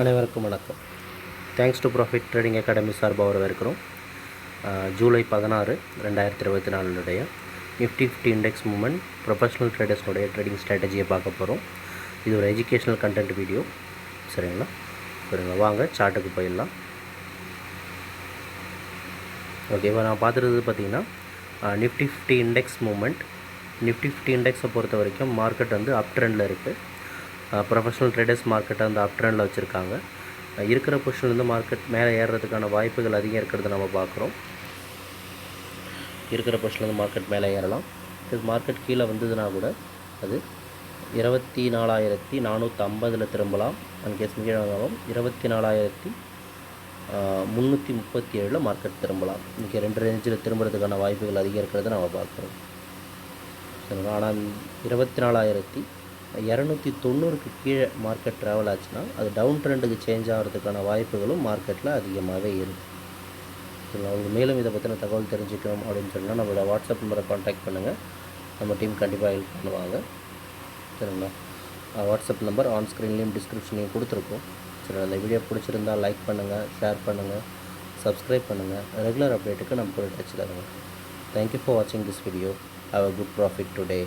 அனைவருக்கும் வணக்கம். Thanks to profit trading academy சார்பாக வரவேற்கிறோம். July 16, 2024 Nifty 50 index moment professional ட்ரேடர்ஸ்னுடைய ட்ரேடிங் ஸ்ட்ராட்டஜியை பார்க்க போகிறோம். இது ஒரு எஜுகேஷ்னல் கண்டென்ட் வீடியோ. சரிங்களா? வாங்க சார்ட்டுக்கு போயிடலாம். ஓகே, இப்போ நான் பார்த்துறது பார்த்திங்கன்னா நிஃப்டி 50 இண்டெக்ஸ் மூமெண்ட். நிஃப்டி 50 இண்டெக்ஸை பொறுத்த வரைக்கும் மார்க்கெட் வந்து அப் ட்ரெண்டில் இருக்குது. ப்ரொஃபஷனல் ட்ரேடர்ஸ் மார்க்கெட்டை வந்து அப் ட்ரெண்டில் வச்சுருக்காங்க. இருக்கிற பொசிஷன்லேருந்து மார்க்கெட் மேலே ஏறுறதுக்கான வாய்ப்புகள் அதிகம் இருக்கிறத நம்ம பார்க்குறோம். இருக்கிற பொசிஷன்லேருந்து மார்க்கெட் மேலே ஏறலாம். இது மார்க்கெட் கீழே வந்ததுன்னா கூட அது 24,450 திரும்பலாம். அன்கேஸ் கீழே வந்தாலும் 24,337 மார்க்கெட் திரும்பலாம். இன்றைக்கி 2 ரேஞ்சில் திரும்புறதுக்கான வாய்ப்புகள் அதிகம் இருக்கிறத நம்ம பார்க்குறோம். சரிங்களா? ஆனால் 24,290க்கு கீழே மார்க்கெட் ட்ராவல் ஆச்சுன்னா அது டவுன் ட்ரெண்டுக்கு சேஞ்ச் ஆகிறதுக்கான வாய்ப்புகளும் மார்க்கெட்டில் அதிகமாகவே இருக்குது. சரிங்களா? உங்களுக்கு மேலும் இதை பற்றின தகவல் தெரிஞ்சுக்கணும் அப்படின்னு சொன்னால் நம்மளோட வாட்ஸ்அப் நம்பரை கான்டாக்ட் பண்ணுங்கள். நம்ம டீம் கண்டிப்பாக ஹெல்ப் பண்ணுவாங்க. சரிங்களா? வாட்ஸ்அப் நம்பர் ஆன் ஸ்க்ரீன்லேயும் டிஸ்கிரிப்ஷன்லையும் கொடுத்துருக்கோம். சரி, அந்த வீடியோ பிடிச்சிருந்தால் லைக் பண்ணுங்கள், ஷேர் பண்ணுங்கள், சப்ஸ்கிரைப் பண்ணுங்கள். ரெகுலர் அப்டேட்டுக்கு நம்ம கூட டச்சில் இருங்க. தேங்க்யூ ஃபார் வாட்சிங் this video. Have a good profit today.